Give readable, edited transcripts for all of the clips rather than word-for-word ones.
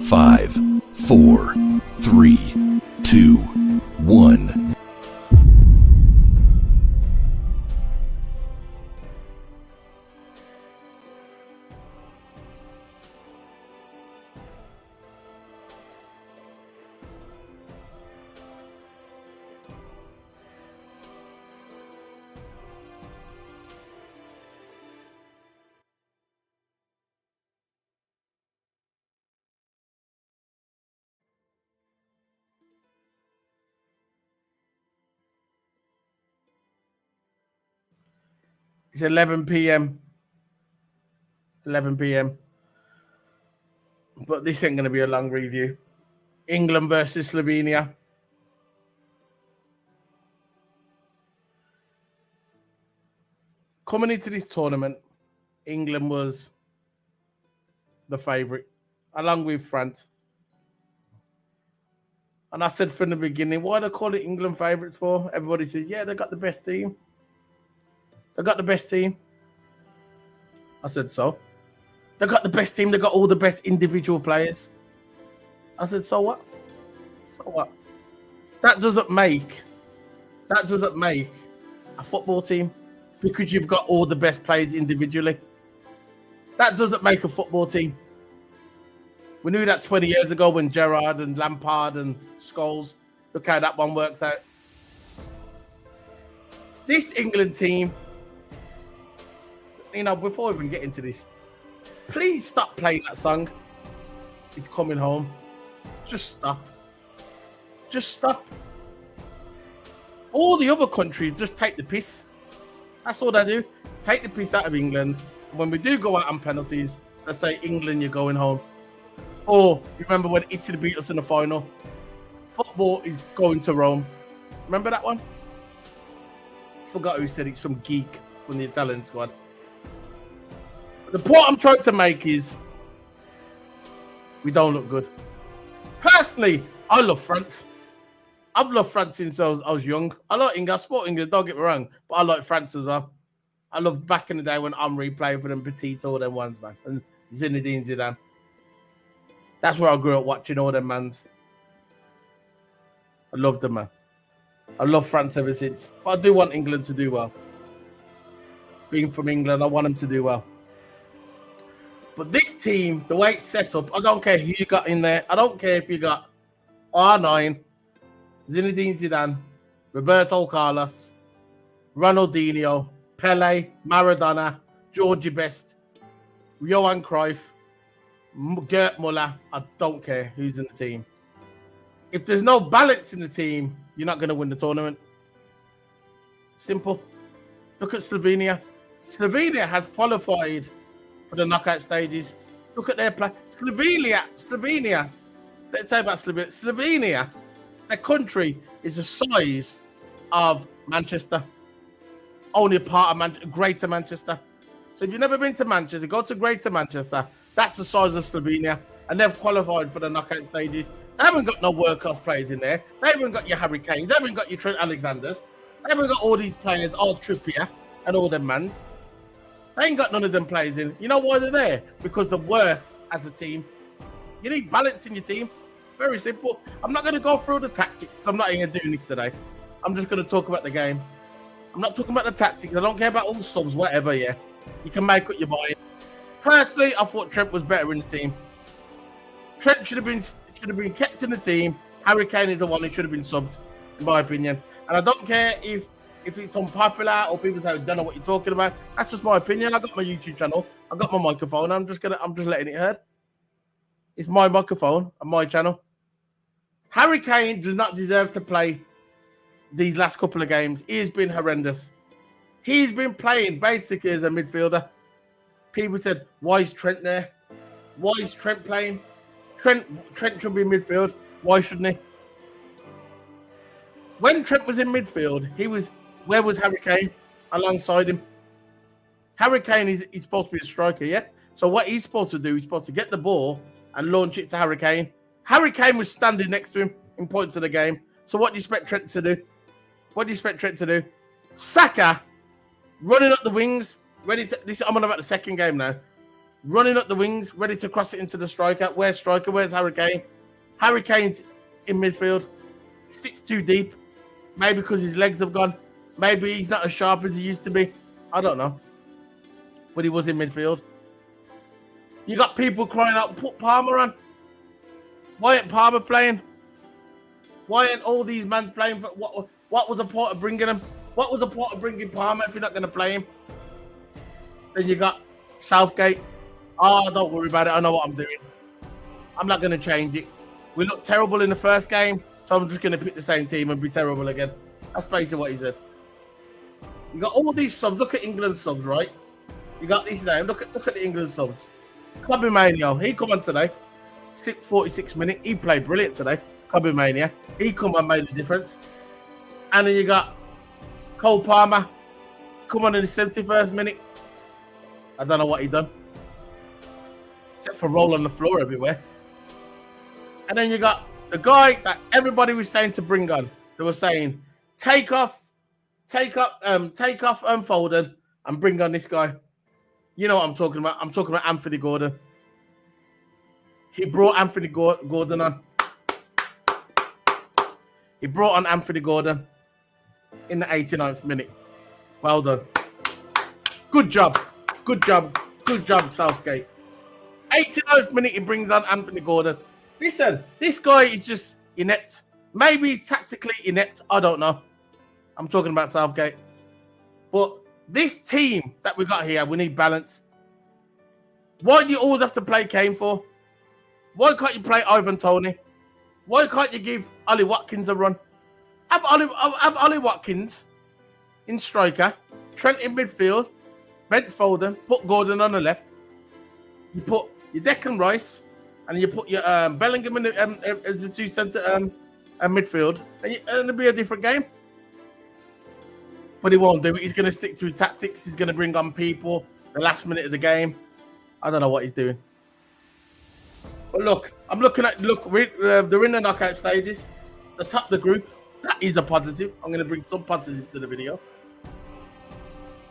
5, 4, 3, 2, 1. It's 11 p.m. 11 p.m. But this ain't going to be a long review. England versus Slovenia. Coming into this tournament, England was the favourite, along with France. And I said from the beginning, why do they call it England favourites for? Everybody said, yeah, they got the best team. They got the best team. I said, so? They got the best team. They got all the best individual players. I said, so what? So what? That doesn't make a football team because you've got all the best players individually. That doesn't make a football team. We knew that 20 years ago when Gerrard and Lampard and Scholes. Look how that one works out. This England team, you know, before we even get into this, please stop playing that song. It's coming home. Just stop. Just stop. All the other countries just take the piss. That's all they do. Take the piss out of England. And when we do go out on penalties, they say, England, you're going home. Or, remember when Italy beat us in the final? Football is going to Rome. Remember that one? Forgot who said it. Some geek from the Italian squad. The point I'm trying to make is we don't look good. Personally, I love France. I've loved France since I was young. I like England. I support England, don't get me wrong. But I like France as well. I love back in the day when Henry played for them, Petit, all them ones, man. And Zinedine Zidane. That's where I grew up watching all them mans. I love them, man. I love France ever since. But I do want England to do well. Being from England, I want them to do well. But this team, the way it's set up, I don't care who you got in there. I don't care if you got R9, Zinedine Zidane, Roberto Carlos, Ronaldinho, Pele, Maradona, Georgie Best, Johan Cruyff, Gerd Muller. I don't care who's in the team. If there's no balance in the team, you're not going to win the tournament. Simple. Look at Slovenia. Slovenia has qualified for the knockout stages. Look at their play. Slovenia. Let's say about Slovenia. Slovenia, their country is the size of Manchester. Only a part of Greater Manchester. So if you've never been to Manchester, go to Greater Manchester. That's the size of Slovenia. And they've qualified for the knockout stages. They haven't got no world-class players in there. They haven't got your Harry Kanes. They haven't got your Trent Alexanders. They haven't got all these players, all Trippier and all them mans. They ain't got none of them players in. You know why they're there? Because they work as a team. You need balance in your team. Very simple. I'm not going to go through the tactics. I'm not even doing this today. I'm just going to talk about the game. I'm not talking about the tactics. I don't care about all the subs, whatever, yeah. You can make what you're buying. Personally, I thought Trent was better in the team. Trent should have been kept in the team. Harry Kane is the one who should have been subbed, in my opinion. And I don't care if it's unpopular or people say, I don't know what you're talking about. That's just my opinion. I got my YouTube channel. I got my microphone. I'm just letting it heard. It's my microphone and my channel. Harry Kane does not deserve to play these last couple of games. He has been horrendous. He's been playing basically as a midfielder. People said, why is Trent there? Why is Trent playing? Trent should be in midfield. Why shouldn't he? When Trent was in midfield, where was Harry Kane alongside him? Harry Kane is supposed to be a striker, yeah? So what he's supposed to do, he's supposed to get the ball and launch it to Harry Kane. Harry Kane was standing next to him in points of the game. So what do you expect Trent to do? What do you expect Trent to do? Saka running up the wings. I'm on about the second game now. running up the wings, ready to cross it into the striker. Where's striker? Where's Harry Kane? Harry Kane's in midfield. Sits too deep. Maybe because his legs have gone. Maybe he's not as sharp as he used to be. I don't know. But he was in midfield. You got people crying out, put Palmer on. Why ain't Palmer playing? Why ain't all these men playing? What was the point of bringing him? What was the point of bringing Palmer if you're not going to play him? Then you got Southgate. Oh, don't worry about it. I know what I'm doing. I'm not going to change it. We looked terrible in the first game, so I'm just going to pick the same team and be terrible again. That's basically what he said. You got all these subs. Look at England's subs, right? You got this name. Look at the England subs. Kobe Mania. He come on today. 46 minutes. He played brilliant today. Kobe Mania. He come on, made a difference. And then you got Cole Palmer. Come on in the 71st minute. I don't know what he done. Except for roll on the floor everywhere. And then you got the guy that everybody was saying to bring on. They were saying, take off Foden and bring on this guy. You know what I'm talking about. I'm talking about Anthony Gordon. He brought Anthony Gordon on. He brought on Anthony Gordon in the 89th minute. Well done. Good job. Good job. Good job, Southgate. 89th minute, he brings on Anthony Gordon. Listen, this guy is just inept. Maybe he's tactically inept. I don't know. I'm talking about Southgate. But this team that we got here, we need balance. Why do you always have to play Kane for? Why can't you play Ivan Toney? Why can't you give Ollie Watkins a run? Have Ollie Watkins in striker, Trent in midfield, Brent Foden, put Gordon on the left. You put your Declan Rice, and you put your Bellingham in the, as the two centre midfield, and it'll be a different game. But he won't do it. He's going to stick to his tactics. He's going to bring on people the last minute of the game. I don't know what he's doing. But look, they're in the knockout stages. The top of the group. That is a positive. I'm going to bring some positive to the video.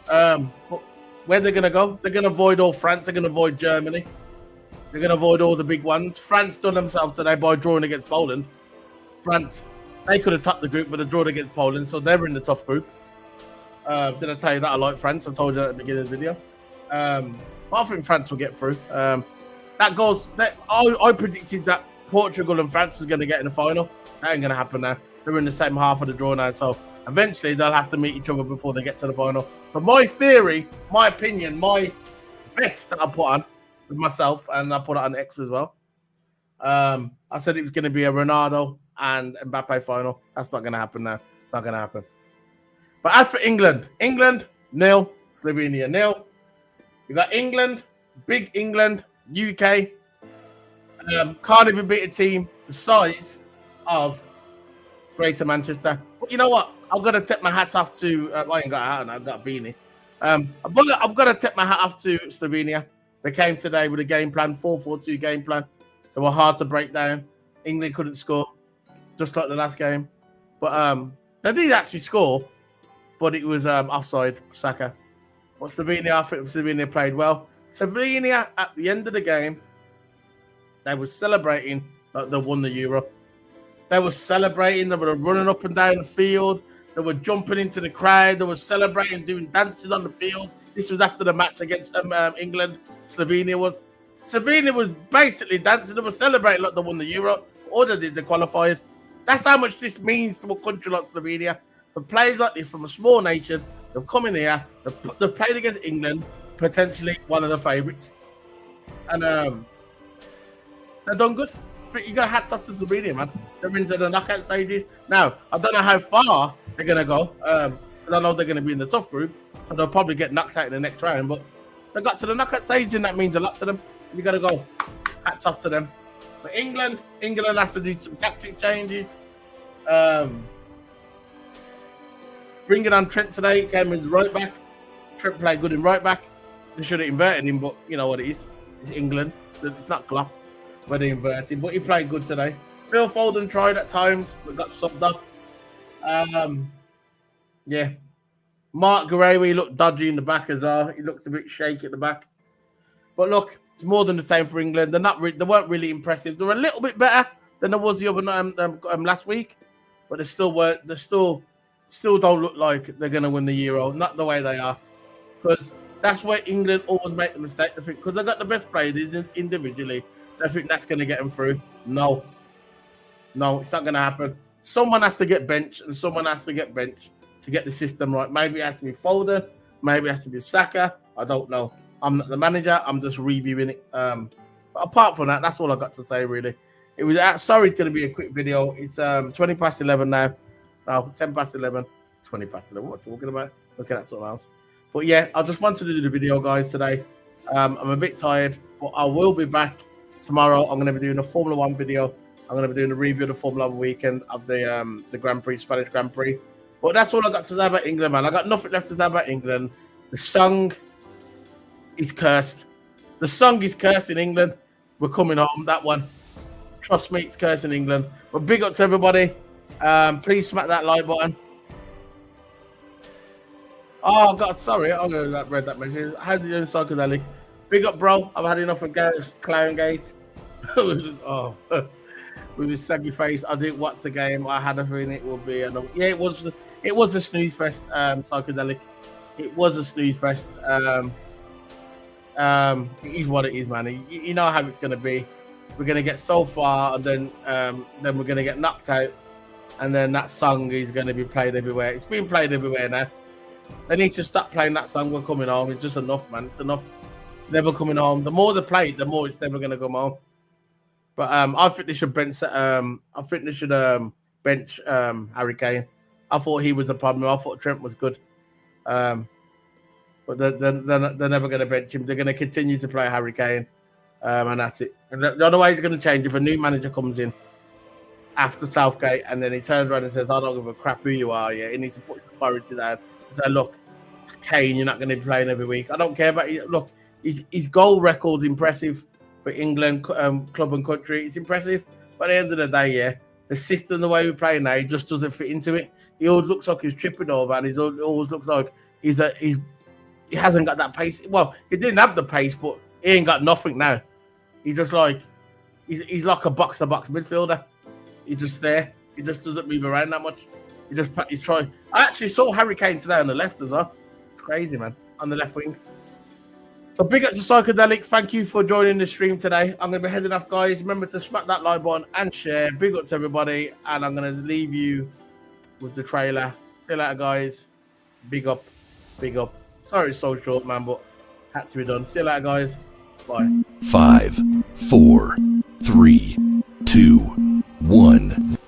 But where they're going to go? They're going to avoid all France. They're going to avoid Germany. They're going to avoid all the big ones. France done themselves today by drawing against Poland. France, they could have topped the group, but they drew against Poland, so they're in the tough group. Did I tell you that I like France? I told you at the beginning of the video. I think France will get through. I predicted that Portugal and France was going to get in the final. That ain't going to happen now. They're in the same half of the draw now, so eventually they'll have to meet each other before they get to the final. But my theory, my opinion, my bet that I put on with myself, and I put it on X as well. I said it was going to be a Ronaldo and Mbappe final. That's not going to happen now. It's not going to happen. But as for England, 0, Slovenia 0. You got England, big England, UK. Can't even beat a team the size of Greater Manchester. But you know what? I've got to tip my hat off to. I ain't got a hat and I've got a beanie. I've got to tip my hat off to Slovenia. They came today with a game plan, 4-4-2 game plan. They were hard to break down. England couldn't score, just like the last game. But they did actually score, but it was offside, Saka. But Slovenia, I think Slovenia played well. Slovenia, at the end of the game, they were celebrating like they won the Euro. They were celebrating. They were running up and down the field. They were jumping into the crowd. They were celebrating, doing dances on the field. This was after the match against England. Slovenia was basically dancing. They were celebrating like they won the Euro. Or they did, they qualified. That's how much this means to a country like Slovenia. For players like this from a small nation, they've come in here, they've played against England, potentially one of the favourites. And they've done good. But you got hats off to Slovenia, man. They're into the knockout stages. Now, I don't know how far they're going to go. I know they're going to be in the tough group, so they'll probably get knocked out in the next round. But they got to the knockout stage, and that means a lot to them. You got to go. Hats off to them. But England have to do some tactic changes. Bringing on Trent today, came as right back. Trent played good in right back. They should have inverted him, but you know what it is. It's England. It's not Klopp where they inverted him, but he played good today. Phil Foden tried at times, but got subbed off. Yeah. Mark Guerrero, he looked dodgy in the back as well. He looked a bit shaky at the back. But look, it's more than the same for England. They weren't really impressive. They're a little bit better than there was the other last week, but they still weren't. They still don't look like they're going to win the Euro. Not the way they are, because that's where England always make the mistake. They think because they got the best players individually, they think that's going to get them through. No, it's not going to happen. Someone has to get benched, and someone has to get benched to get the system right. Maybe it has to be Foden. Maybe it has to be Saka. I don't know. I'm not the manager. I'm just reviewing it. But apart from that, that's all I got to say, really. It was sorry, it's going to be a quick video. It's 20 past 11 now. 10 past 11. 20 past 11. What am I talking about? Look at that sort of else. But yeah, I just wanted to do the video, guys, today. I'm a bit tired, but I will be back tomorrow. I'm going to be doing a Formula 1 video. I'm going to be doing a review of the Formula 1 weekend of the Grand Prix, Spanish Grand Prix. But that's all I got to say about England, man. I got nothing left to say about England. The song is cursed. The song is cursed in England. We're coming home, that one. Trust me, it's cursed in England. But big up to everybody. Please smack that like button. Oh, God, sorry. I'm going to read that message. How's it doing, Psychedelic? Big up, bro. I've had enough of Garrett's Clown Gate. Oh, with his saggy face. I didn't watch the game. I had a feeling it would be. Yeah, it was a snooze fest, Psychedelic. It was a snooze fest. It is what it is, man. You know how it's going to be. We're going to get so far, and then we're going to get knocked out, and then that song is going to be played everywhere. It's been played everywhere now. They need to stop playing that song. We're coming home. It's just enough, man. It's enough. It's never coming home. The more they play it, the more it's never going to come home. But I think they should bench. Bench Harry Kane. I thought he was the problem. I thought Trent was good. But they're never going to bench him. They're going to continue to play Harry Kane. And that's it. And the other way it's going to change if a new manager comes in after Southgate and then he turns around and says, I don't give a crap who you are. Yeah, he needs to put his authority down. Say, look, Kane, you're not going to be playing every week. I don't care about it. Look, his goal record's impressive for England, club and country. It's impressive. But at the end of the day, yeah, the system, the way we play now, he just doesn't fit into it. He always looks like he's tripping over, and he always looks like he hasn't got that pace. Well, he didn't have the pace, but he ain't got nothing now. He's just like he's like a box-to-box midfielder. He's just there. He just doesn't move around that much. He's trying. I actually saw Harry Kane today on the left as well. It's crazy, man, on the left wing. So big up to Psychedelic. Thank you for joining the stream today. I'm going to be heading off, guys. Remember to smack that like button and share. Big up to everybody. And I'm going to leave you with the trailer. See you later, guys. Big up. Big up. Sorry it's so short, man, but had to be done. See you later, guys. Bye. 5, 4, 3, 2, 1.